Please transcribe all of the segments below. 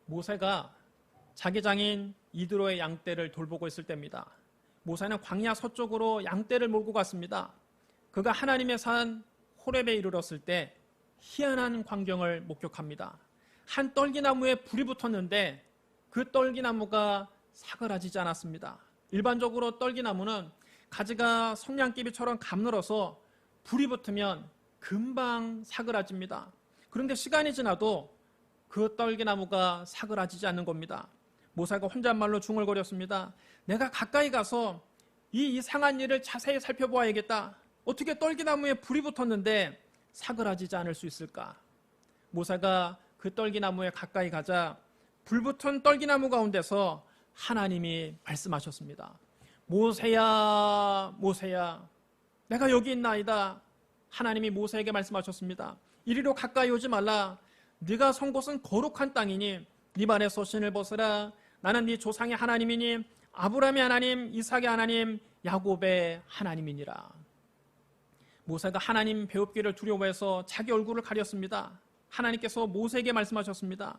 모세가 자기 장인 이드로의 양떼를 돌보고 있을 때입니다. 모세는 광야 서쪽으로 양떼를 몰고 갔습니다. 그가 하나님의 산 호렙에 이르렀을 때 희한한 광경을 목격합니다. 한 떨기나무에 불이 붙었는데 그 떨기나무가 사그라지지 않았습니다. 일반적으로 떨기나무는 가지가 성냥개비처럼 가늘어서 불이 붙으면 금방 사그라집니다. 그런데 시간이 지나도 그 떨기나무가 사그라지지 않는 겁니다. 모세가 혼잣말로 중얼거렸습니다. 내가 가까이 가서 이 이상한 일을 자세히 살펴보아야겠다. 어떻게 떨기나무에 불이 붙었는데 사그라지지 않을 수 있을까? 모세가 그 떨기나무에 가까이 가자 불붙은 떨기나무 가운데서 하나님이 말씀하셨습니다. 모세야, 모세야, 내가 여기 있나이다. 하나님이 모세에게 말씀하셨습니다. 이리로 가까이 오지 말라. 네가 선 곳은 거룩한 땅이니 네 발에서 신을 벗으라. 나는 네 조상의 하나님이니 아브라함의 하나님, 이삭의 하나님, 야곱의 하나님이니라. 모세가 하나님 배웁기를 두려워해서 자기 얼굴을 가렸습니다. 하나님께서 모세에게 말씀하셨습니다.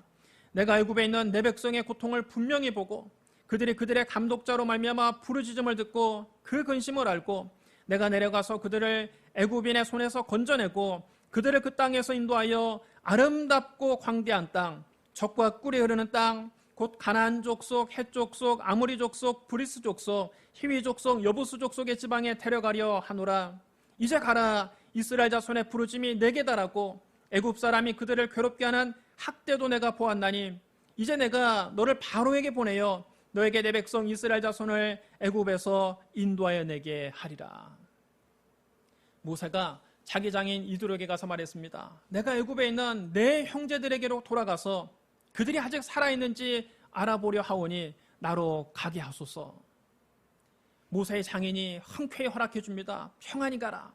내가 애굽에 있는 내 백성의 고통을 분명히 보고 그들이 그들의 감독자로 말미암아 부르짖음을 듣고 그 근심을 알고 내가 내려가서 그들을 애굽인의 손에서 건져내고 그들을 그 땅에서 인도하여 아름답고 광대한 땅, 젖과 꿀이 흐르는 땅, 곧 가나안 족속, 헷 족속, 아모리 족속, 브리스 족속, 히위 족속, 여부수 족속의 지방에 데려가려 하노라. 이제 가라. 이스라엘 자손의 부르짐이 내게 달하고 애굽 사람이 그들을 괴롭게 하는 학대도 내가 보았나니 이제 내가 너를 바로에게 보내어 너에게 내 백성 이스라엘 자손을 애굽에서 인도하여 내게 하리라. 모세가 자기 장인 이드로에게 가서 말했습니다. 내가 애굽에 있는 내 형제들에게로 돌아가서 그들이 아직 살아있는지 알아보려 하오니 나로 가게 하소서. 모세의 장인이 흔쾌히 허락해 줍니다. 평안히 가라.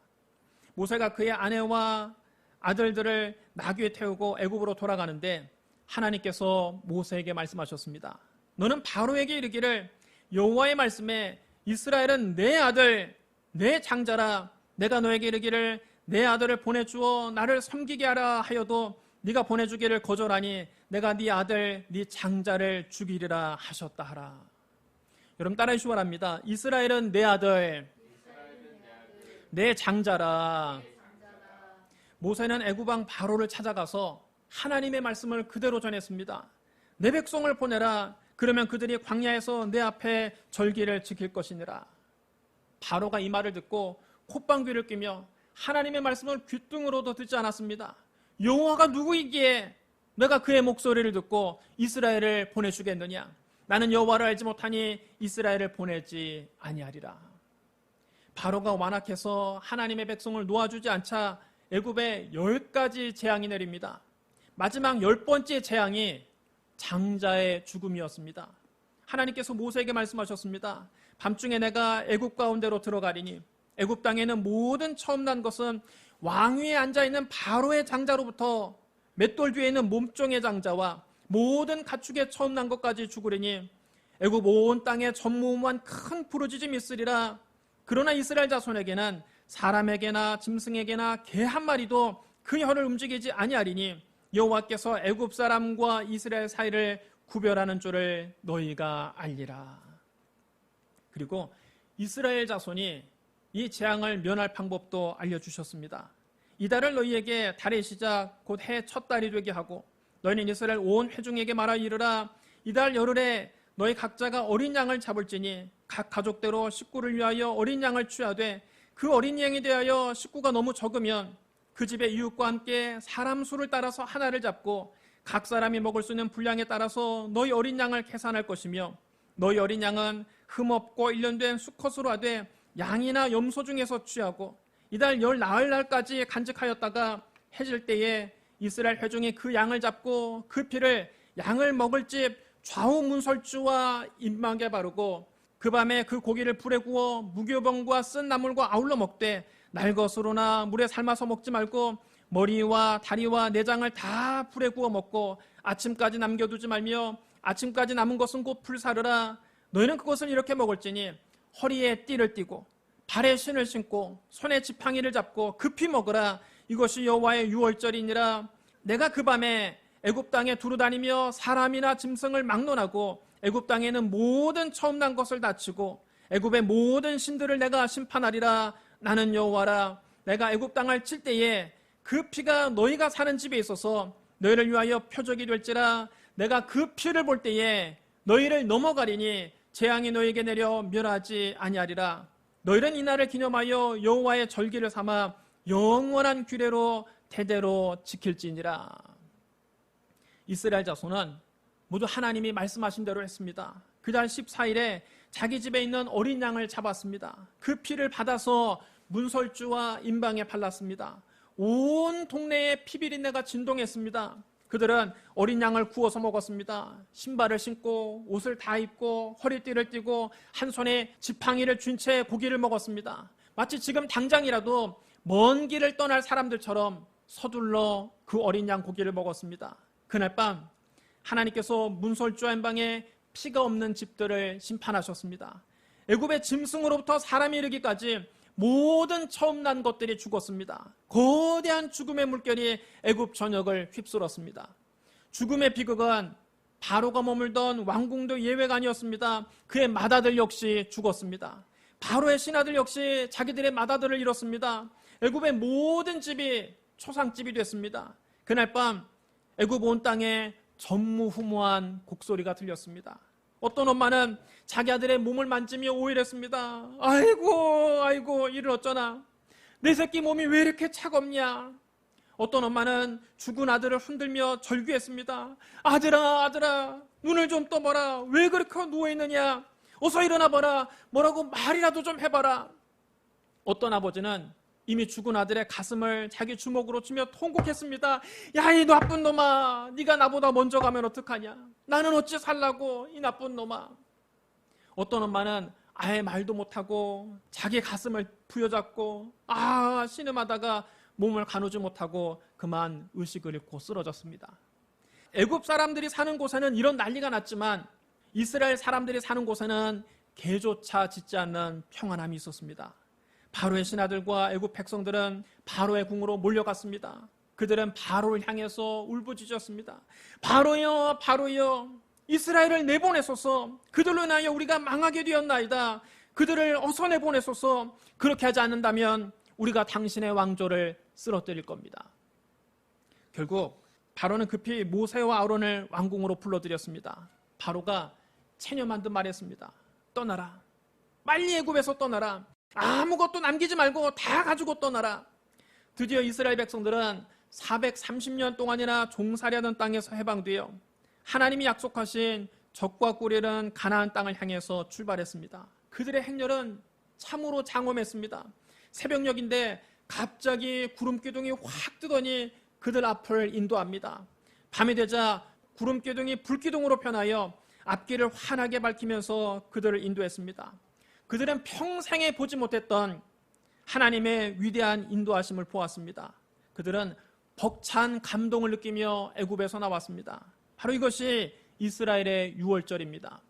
모세가 그의 아내와 아들들을 나귀에 태우고 애굽으로 돌아가는데 하나님께서 모세에게 말씀하셨습니다. 너는 바로에게 이르기를 여호와의 말씀에 이스라엘은 내 아들, 내 장자라. 내가 너에게 이르기를 내 아들을 보내주어 나를 섬기게 하라 하여도 네가 보내주기를 거절하니 내가 네 아들, 네 장자를 죽이리라 하셨다 하라. 여러분 따라해 주시기 바랍니다. 이스라엘은 내 아들, 내 장자라. 모세는 애굽 왕 바로를 찾아가서 하나님의 말씀을 그대로 전했습니다. 내 백성을 보내라. 그러면 그들이 광야에서 내 앞에 절기를 지킬 것이니라. 바로가 이 말을 듣고 콧방귀를 뀌며 하나님의 말씀을 귓등으로도 듣지 않았습니다. 여호와가 누구이기에 내가 그의 목소리를 듣고 이스라엘을 보내주겠느냐? 나는 여호와를 알지 못하니 이스라엘을 보내지 아니하리라. 바로가 완악해서 하나님의 백성을 놓아주지 않자 애굽에 10가지 재앙이 내립니다. 마지막 10번째 재앙이 장자의 죽음이었습니다. 하나님께서 모세에게 말씀하셨습니다. 밤중에 내가 애굽 가운데로 들어가리니 애굽 땅에는 모든 처음 난 것은 왕위에 앉아있는 바로의 장자로부터 맷돌 뒤에 있는 몸종의 장자와 모든 가축의 처음 난 것까지 죽으리니 애굽 온 땅에 전무후무한 큰 부르짖음이 있으리라. 그러나 이스라엘 자손에게는 사람에게나 짐승에게나 개 한 마리도 그 혀를 움직이지 아니하리니 여호와께서 애굽 사람과 이스라엘 사이를 구별하는 줄을 너희가 알리라. 그리고 이스라엘 자손이 이 재앙을 면할 방법도 알려주셨습니다. 이달을 너희에게 달의 시작 곧 해 첫 달이 되게 하고 너희는 이스라엘 온 회중에게 말하 이르라. 이달 열흘에 너희 각자가 어린 양을 잡을지니 각 가족대로 식구를 위하여 어린 양을 취하되 그 어린 양에 대하여 식구가 너무 적으면 그 집의 이웃과 함께 사람 수를 따라서 하나를 잡고 각 사람이 먹을 수 있는 분량에 따라서 너희 어린 양을 계산할 것이며 너희 어린 양은 흠없고 1년 된 수컷으로 하되 양이나 염소 중에서 취하고 이달 열 나흘날까지 간직하였다가 해질 때에 이스라엘 회중이 그 양을 잡고 그 피를 양을 먹을 집 좌우 문설주와 입막에 바르고 그 밤에 그 고기를 불에 구워 무교병과 쓴 나물과 아울러 먹되 날 것으로나 물에 삶아서 먹지 말고 머리와 다리와 내장을 다 불에 구워 먹고 아침까지 남겨두지 말며 아침까지 남은 것은 곧 불사르라. 너희는 그것을 이렇게 먹을지니 허리에 띠를 띠고 발에 신을 신고 손에 지팡이를 잡고 급히 먹으라. 이것이 여호와의 유월절이니라. 내가 그 밤에 애굽 땅에 두루 다니며 사람이나 짐승을 막론하고 애굽 땅에는 모든 처음 난 것을 다치고 애굽의 모든 신들을 내가 심판하리라. 나는 여호와라. 내가 애굽 땅을 칠 때에 그 피가 너희가 사는 집에 있어서 너희를 위하여 표적이 될지라. 내가 그 피를 볼 때에 너희를 넘어가리니 재앙이 너희에게 내려 멸하지 아니하리라. 너희는 이날을 기념하여 여호와의 절기를 삼아 영원한 규례로 대대로 지킬지니라. 이스라엘 자손은 모두 하나님이 말씀하신 대로 했습니다. 그달 14일에 자기 집에 있는 어린 양을 잡았습니다. 그 피를 받아서 문설주와 임방에 발랐습니다. 온 동네에 피비린내가 진동했습니다. 그들은 어린 양을 구워서 먹었습니다. 신발을 신고 옷을 다 입고 허리띠를 띠고 한 손에 지팡이를 쥔 채 고기를 먹었습니다. 마치 지금 당장이라도 먼 길을 떠날 사람들처럼 서둘러 그 어린 양 고기를 먹었습니다. 그날 밤 하나님께서 문설주와 임방에 피가 없는 집들을 심판하셨습니다. 애굽의 짐승으로부터 사람이 이르기까지 모든 처음 난 것들이 죽었습니다. 거대한 죽음의 물결이 애굽 전역을 휩쓸었습니다. 죽음의 비극은 바로가 머물던 왕궁도 예외가 아니었습니다. 그의 맏아들 역시 죽었습니다. 바로의 신하들 역시 자기들의 맏아들을 잃었습니다. 애굽의 모든 집이 초상집이 됐습니다. 그날 밤 애굽 온 땅에 전무후무한 곡소리가 들렸습니다. 어떤 엄마는 자기 아들의 몸을 만지며 오일했습니다. 아이고 이를 어쩌나. 내 새끼 몸이 왜 이렇게 차갑냐. 어떤 엄마는 죽은 아들을 흔들며 절규했습니다. 아들아 눈을 좀 떠봐라. 왜 그렇게 누워있느냐. 어서 일어나봐라. 뭐라고 말이라도 좀 해봐라. 어떤 아버지는 이미 죽은 아들의 가슴을 자기 주먹으로 치며 통곡했습니다. 야, 이 나쁜 놈아, 네가 나보다 먼저 가면 어떡하냐. 나는 어찌 살라고, 이 나쁜 놈아. 어떤 엄마는 아예 말도 못하고 자기 가슴을 부여잡고 신음하다가 몸을 가누지 못하고 그만 의식을 잃고 쓰러졌습니다. 애굽 사람들이 사는 곳에는 이런 난리가 났지만 이스라엘 사람들이 사는 곳에는 개조차 짖지 않는 평안함이 있었습니다. 바로의 신하들과 애굽 백성들은 바로의 궁으로 몰려갔습니다. 그들은 바로를 향해서 울부짖었습니다. 바로여 이스라엘을 내보내소서. 그들로 인하여 우리가 망하게 되었나이다. 그들을 어서 내보내소서. 그렇게 하지 않는다면 우리가 당신의 왕조를 쓰러뜨릴 겁니다. 결국 바로는 급히 모세와 아론을 왕궁으로 불러들였습니다. 바로가 체념한 듯 말했습니다. 떠나라. 빨리 애굽에서 떠나라. 아무것도 남기지 말고 다 가지고 떠나라. 드디어 이스라엘 백성들은 430년 동안이나 종살이하던 땅에서 해방되어 하나님이 약속하신 젖과 꿀이 흐르는 가나안 땅을 향해서 출발했습니다. 그들의 행렬은 참으로 장엄했습니다. 새벽녘인데 갑자기 구름기둥이 확 뜨더니 그들 앞을 인도합니다. 밤이 되자 구름기둥이 불기둥으로 변하여 앞길을 환하게 밝히면서 그들을 인도했습니다. 그들은 평생에 보지 못했던 하나님의 위대한 인도하심을 보았습니다. 그들은 벅찬 감동을 느끼며 애굽에서 나왔습니다. 바로 이것이 이스라엘의 유월절입니다.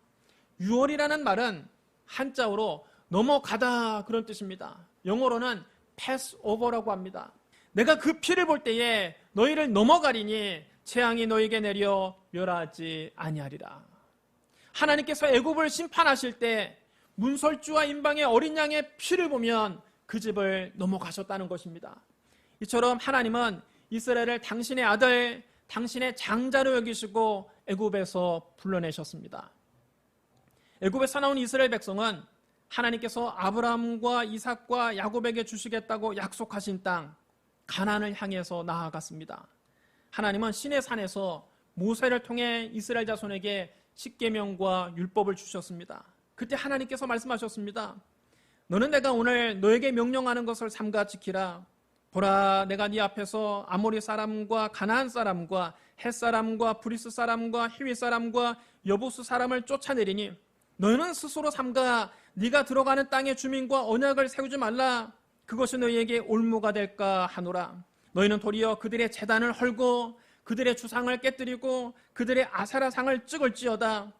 유월이라는 말은 한자어로 넘어가다 그런 뜻입니다. 영어로는 pass over라고 합니다. 내가 그 피를 볼 때에 너희를 넘어가리니 재앙이 너희에게 내려 멸하지 아니하리라. 하나님께서 애굽을 심판하실 때 문설주와 임방의 어린 양의 피를 보면 그 집을 넘어가셨다는 것입니다. 이처럼 하나님은 이스라엘을 당신의 아들, 당신의 장자로 여기시고 애굽에서 불러내셨습니다. 애굽에서 나온 이스라엘 백성은 하나님께서 아브라함과 이삭과 야곱에게 주시겠다고 약속하신 땅 가나안을 향해서 나아갔습니다. 하나님은 시내 산에서 모세를 통해 이스라엘 자손에게 십계명과 율법을 주셨습니다. 그때 하나님께서 말씀하셨습니다. 너는 내가 오늘 너에게 명령하는 것을 삼가 지키라. 보라, 내가 네 앞에서 아모리 사람과 가나안 사람과 헷 사람과 브리스 사람과 히위 사람과 여부스 사람을 쫓아내리니 너희는 스스로 삼가 네가 들어가는 땅의 주민과 언약을 세우지 말라. 그것이 너희에게 올무가 될까 하노라. 너희는 도리어 그들의 제단을 헐고 그들의 주상을 깨뜨리고 그들의 아세라상을 찍을지어다.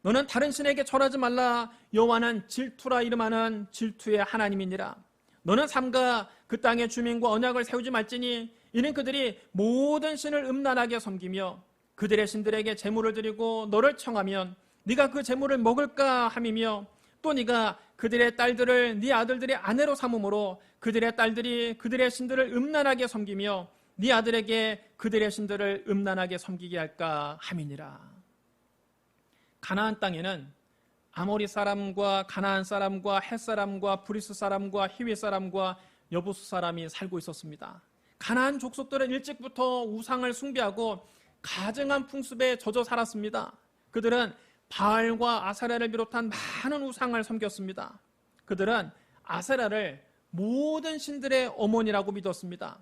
너는 다른 신에게 절하지 말라. 여호와는 질투라 이름하는 질투의 하나님이니라. 너는 삼가 그 땅의 주민과 언약을 세우지 말지니 이는 그들이 모든 신을 음란하게 섬기며 그들의 신들에게 제물을 드리고 너를 청하면 네가 그 제물을 먹을까 함이며 또 네가 그들의 딸들을 네 아들들의 아내로 삼음으로 그들의 딸들이 그들의 신들을 음란하게 섬기며 네 아들에게 그들의 신들을 음란하게 섬기게 할까 함이니라. 가나안 땅에는 아모리 사람과 가나안 사람과 헷 사람과 브리스 사람과 히위 사람과 여부수 사람이 살고 있었습니다. 가나안 족속들은 일찍부터 우상을 숭배하고 가증한 풍습에 젖어 살았습니다. 그들은 바알과 아세라를 비롯한 많은 우상을 섬겼습니다. 그들은 아세라를 모든 신들의 어머니라고 믿었습니다.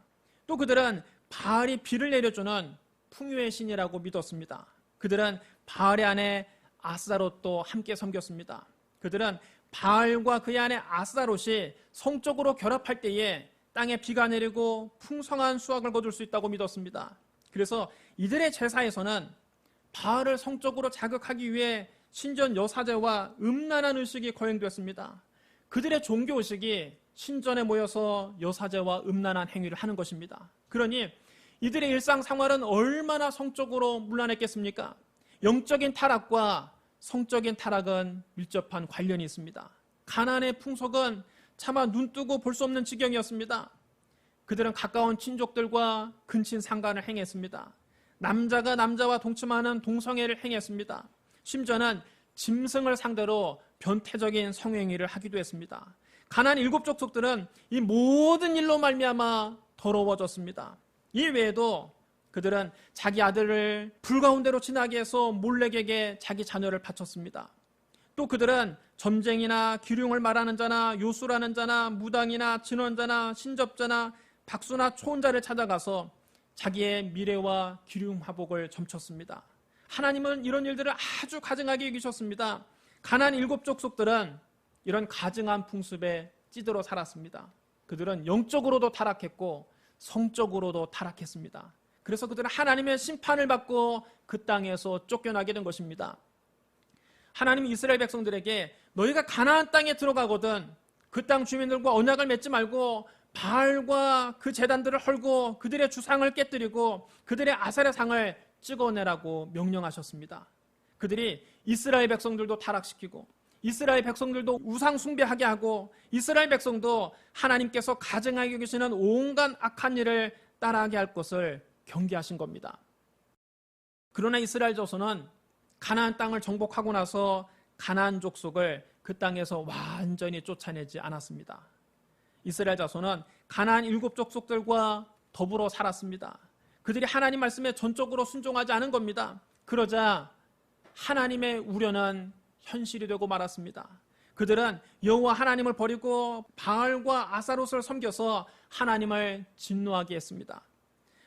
또 그들은 바알이 비를 내려주는 풍요의 신이라고 믿었습니다. 그들은 바알의 아내 아스다롯도 함께 섬겼습니다. 그들은 바알과 그의 아내 아스다롯이 성적으로 결합할 때에 땅에 비가 내리고 풍성한 수확을 거둘 수 있다고 믿었습니다. 그래서 이들의 제사에서는 바알을 성적으로 자극하기 위해 신전 여사제와 음란한 의식이 거행되었습니다. 그들의 종교의식이 신전에 모여서 여사제와 음란한 행위를 하는 것입니다. 그러니 이들의 일상생활은 얼마나 성적으로 문란했겠습니까? 영적인 타락과 성적인 타락은 밀접한 관련이 있습니다. 가나안의 풍속은 차마 눈뜨고 볼 수 없는 지경이었습니다. 그들은 가까운 친족들과 근친 상간을 행했습니다. 남자가 남자와 동침하는 동성애를 행했습니다. 심지어는 짐승을 상대로 변태적인 성행위를 하기도 했습니다. 가나안 7족속들은 이 모든 일로 말미암아 더러워졌습니다. 이 외에도 그들은 자기 아들을 불 가운데로 지나게 해서 몰렉에게 자기 자녀를 바쳤습니다. 또 그들은 점쟁이나 기륭을 말하는 자나 요술하는 자나 무당이나 진원자나 신접자나 박수나 초혼자를 찾아가서 자기의 미래와 기륭화복을 점쳤습니다. 하나님은 이런 일들을 아주 가증하게 여기셨습니다. 가나안 7족속들은 이런 가증한 풍습에 찌들어 살았습니다. 그들은 영적으로도 타락했고 성적으로도 타락했습니다. 그래서 그들은 하나님의 심판을 받고 그 땅에서 쫓겨나게 된 것입니다. 하나님이 이스라엘 백성들에게 너희가 가나안 땅에 들어가거든 그 땅 주민들과 언약을 맺지 말고 바알과 그 제단들을 헐고 그들의 주상을 깨뜨리고 그들의 아세라상을 찍어내라고 명령하셨습니다. 그들이 이스라엘 백성들도 타락시키고 이스라엘 백성들도 우상 숭배하게 하고 이스라엘 백성도 하나님께서 가증하게 여기시는 온갖 악한 일을 따라하게 할 것을 경계하신 겁니다. 그러나 이스라엘 자손은 가나안 땅을 정복하고 나서 가나안 족속을 그 땅에서 완전히 쫓아내지 않았습니다. 이스라엘 자손은 가나안 7족속들과 더불어 살았습니다. 그들이 하나님 말씀에 전적으로 순종하지 않은 겁니다. 그러자 하나님의 우려는 현실이 되고 말았습니다. 그들은 여호와 하나님을 버리고 바알과 아사롯을 섬겨서 하나님을 진노하게 했습니다.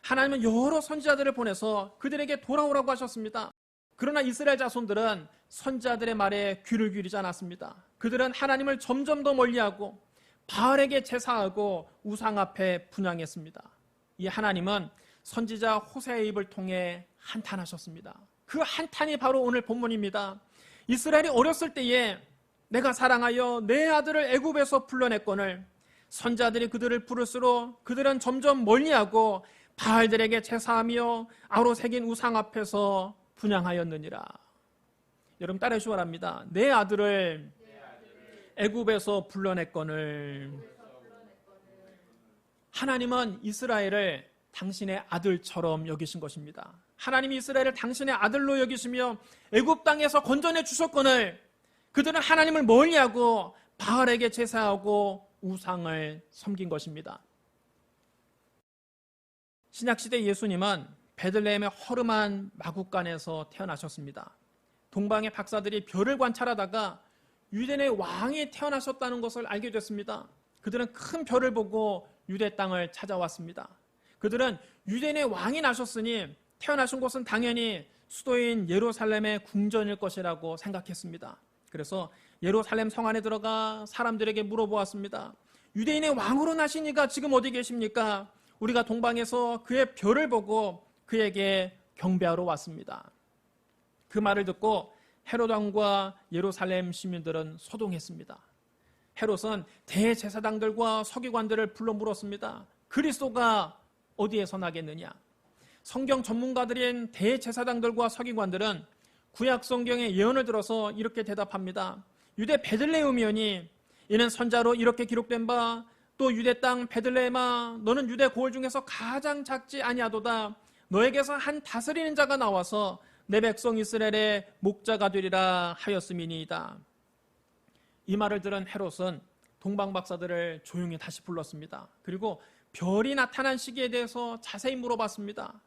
하나님은 여러 선지자들을 보내서 그들에게 돌아오라고 하셨습니다. 그러나 이스라엘 자손들은 선지자들의 말에 귀를 기울이지 않았습니다. 그들은 하나님을 점점 더 멀리하고 바알에게 제사하고 우상 앞에 분향했습니다. 이 하나님은 선지자 호세의 입을 통해 한탄하셨습니다. 그 한탄이 바로 오늘 본문입니다. 이스라엘이 어렸을 때에 내가 사랑하여 내 아들을 애굽에서 불러냈거늘 선지자들이 그들을 부를수록 그들은 점점 멀리하고 바알들에게 제사하며 아로 새긴 우상 앞에서 분향하였느니라. 여러분 따라하시기 바랍니다. 내 아들을 애굽에서 불러냈거늘. 하나님은 이스라엘을 당신의 아들처럼 여기신 것입니다. 하나님이 이스라엘을 당신의 아들로 여기시며 애굽 땅에서 건져내 주셨거늘 그들은 하나님을 멀리하고 바알에게 제사하고 우상을 섬긴 것입니다. 신약시대 예수님은 베들레헴의 허름한 마구간에서 태어나셨습니다. 동방의 박사들이 별을 관찰하다가 유대인의 왕이 태어나셨다는 것을 알게 됐습니다. 그들은 큰 별을 보고 유대 땅을 찾아왔습니다. 그들은 유대인의 왕이 나셨으니 태어나신 곳은 당연히 수도인 예루살렘의 궁전일 것이라고 생각했습니다. 그래서 예루살렘 성 안에 들어가 사람들에게 물어보았습니다. 유대인의 왕으로 나신 이가 지금 어디 계십니까? 우리가 동방에서 그의 별을 보고 그에게 경배하러 왔습니다. 그 말을 듣고 헤롯 왕과 예루살렘 시민들은 소동했습니다. 헤롯은 대제사장들과 서기관들을 불러 물었습니다. 그리스도가 어디에서 나겠느냐? 성경 전문가들인 대제사장들과 서기관들은 구약 성경의 예언을 들어서 이렇게 대답합니다. 유대 베들레헴이오니 이는 선자로 이렇게 기록된 바 또 유대 땅 베들레헴아 너는 유대 고을 중에서 가장 작지 아니하도다. 너에게서 한 다스리는 자가 나와서 내 백성 이스라엘의 목자가 되리라 하였음이니이다. 이 말을 들은 헤롯은 동방박사들을 조용히 다시 불렀습니다. 그리고 별이 나타난 시기에 대해서 자세히 물어봤습니다.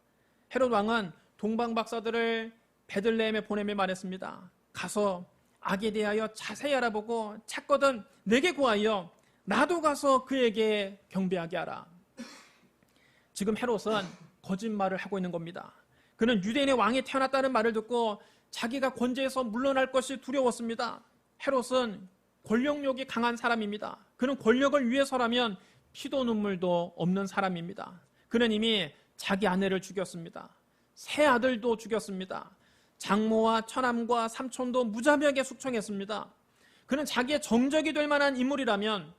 헤롯 왕은 동방박사들을 베들레헴에 보내며 말했습니다. 가서 아기에 대하여 자세히 알아보고 찾거든 내게 구하여 나도 가서 그에게 경배하게 하라. 지금 헤롯은 거짓말을 하고 있는 겁니다. 그는 유대인의 왕이 태어났다는 말을 듣고 자기가 권제에서 물러날 것이 두려웠습니다. 헤롯은 권력욕이 강한 사람입니다. 그는 권력을 위해서라면 피도 눈물도 없는 사람입니다. 그는 이미 자기 아내를 죽였습니다. 세 아들도 죽였습니다. 장모와 처남과 삼촌도 무자비하게 숙청했습니다. 그는 자기의 정적이 될 만한 인물이라면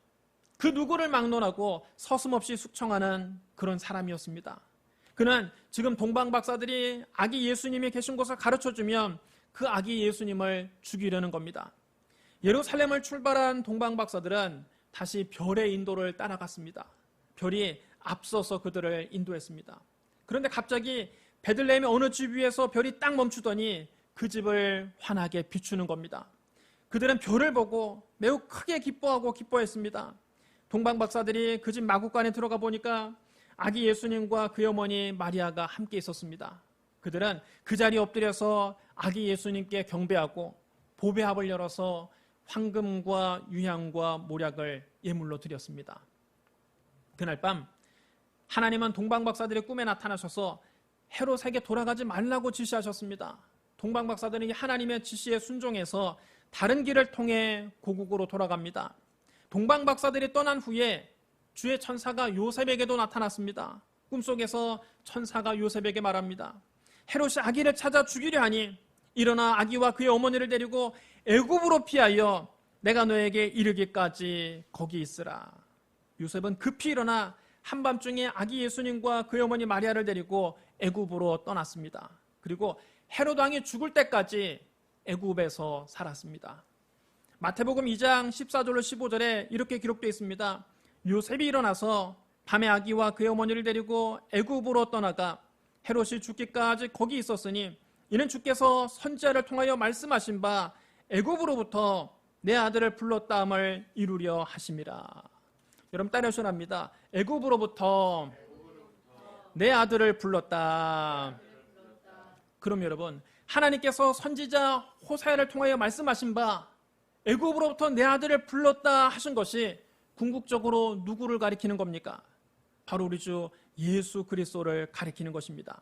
그 누구를 막론하고 서슴없이 숙청하는 그런 사람이었습니다. 그는 지금 동방박사들이 아기 예수님이 계신 곳을 가르쳐주면 그 아기 예수님을 죽이려는 겁니다. 예루살렘을 출발한 동방박사들은 다시 별의 인도를 따라갔습니다. 별이 앞서서 그들을 인도했습니다. 그런데 갑자기 베들레헴의 어느 집 위에서 별이 딱 멈추더니 그 집을 환하게 비추는 겁니다. 그들은 별을 보고 매우 크게 기뻐했습니다. 동방박사들이 그 집 마구간에 들어가 보니까 아기 예수님과 그의 어머니 마리아가 함께 있었습니다. 그들은 그 자리에 엎드려서 아기 예수님께 경배하고 보배합을 열어서 황금과 유향과 모략을 예물로 드렸습니다. 그날 밤 하나님은 동방박사들의 꿈에 나타나셔서 헤롯에게 돌아가지 말라고 지시하셨습니다. 동방박사들은 하나님의 지시에 순종해서 다른 길을 통해 고국으로 돌아갑니다. 동방박사들이 떠난 후에 주의 천사가 요셉에게도 나타났습니다. 꿈속에서 천사가 요셉에게 말합니다. 헤롯이 아기를 찾아 죽이려 하니 일어나 아기와 그의 어머니를 데리고 애굽으로 피하여 내가 너에게 이르기까지 거기 있으라. 요셉은 급히 일어나 한밤중에 아기 예수님과 그의 어머니 마리아를 데리고 애굽으로 떠났습니다. 그리고 헤롯 왕이 죽을 때까지 애굽에서 살았습니다. 마태복음 2장 14절로 15절에 이렇게 기록되어 있습니다. 요셉이 일어나서 밤에 아기와 그의 어머니를 데리고 애굽으로 떠나가 헤롯이 죽기까지 거기 있었으니 이는 주께서 선지자를 통하여 말씀하신 바 애굽으로부터 내 아들을 불렀다함을 이루려 하심이라. 여러분 따라하셔랍니다. 애굽으로부터 내 아들을 불렀다. 그럼 여러분 하나님께서 선지자 호세아를 통하여 말씀하신 바 애굽으로부터 내 아들을 불렀다 하신 것이 궁극적으로 누구를 가리키는 겁니까? 바로 우리 주 예수 그리스도를 가리키는 것입니다.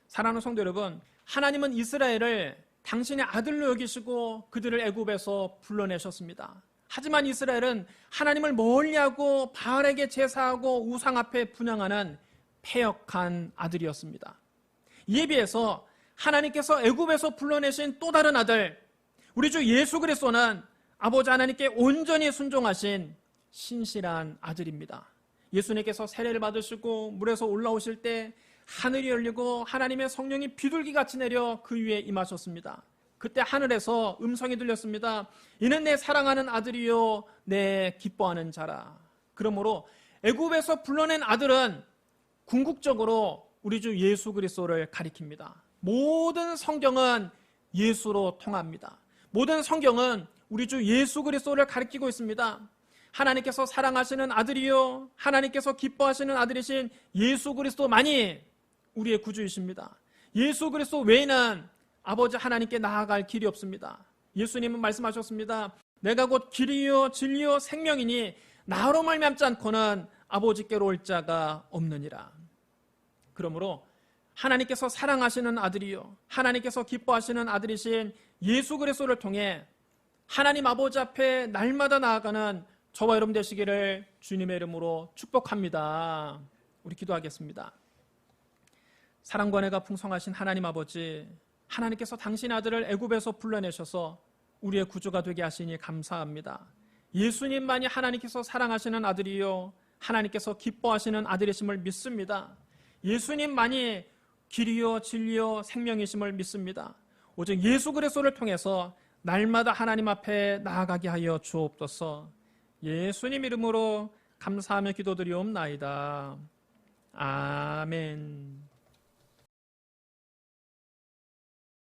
사랑하는 성도 여러분, 하나님은 이스라엘을 당신의 아들로 여기시고 그들을 애굽에서 불러내셨습니다. 하지만 이스라엘은 하나님을 멀리하고 바알에게 제사하고 우상 앞에 분향하는 패역한 아들이었습니다. 이에 비해서 하나님께서 애굽에서 불러내신 또 다른 아들, 우리 주 예수 그리스도는 아버지 하나님께 온전히 순종하신 신실한 아들입니다. 예수님께서 세례를 받으시고 물에서 올라오실 때 하늘이 열리고 하나님의 성령이 비둘기같이 내려 그 위에 임하셨습니다. 그때 하늘에서 음성이 들렸습니다. 이는 내 사랑하는 아들이요 내 기뻐하는 자라. 그러므로 애굽에서 불러낸 아들은 궁극적으로 우리 주 예수 그리스도를 가리킵니다. 모든 성경은 예수로 통합니다. 모든 성경은 우리 주 예수 그리스도를 가리키고 있습니다. 하나님께서 사랑하시는 아들이요 하나님께서 기뻐하시는 아들이신 예수 그리스도만이 우리의 구주이십니다. 예수 그리스도 외에는 아버지 하나님께 나아갈 길이 없습니다. 예수님은 말씀하셨습니다. 내가 곧 길이요 진리요 생명이니 나로 말미암지 않고는 아버지께로 올 자가 없느니라. 그러므로 하나님께서 사랑하시는 아들이요 하나님께서 기뻐하시는 아들이신 예수 그리스도를 통해 하나님 아버지 앞에 날마다 나아가는 저와 여러분 되시기를 주님의 이름으로 축복합니다. 우리 기도하겠습니다. 사랑과 은혜가 풍성하신 하나님 아버지, 하나님께서 당신의 아들을 애굽에서 불러내셔서 우리의 구주가 되게 하시니 감사합니다. 예수님만이 하나님께서 사랑하시는 아들이요 하나님께서 기뻐하시는 아들이심을 믿습니다. 예수님만이 길이요 진리요 생명이심을 믿습니다. 오직 예수 그리스도를 통해서 날마다 하나님 앞에 나아가게 하여 주옵소서. 예수님 이름으로 감사하며 기도드리옵나이다. 아멘.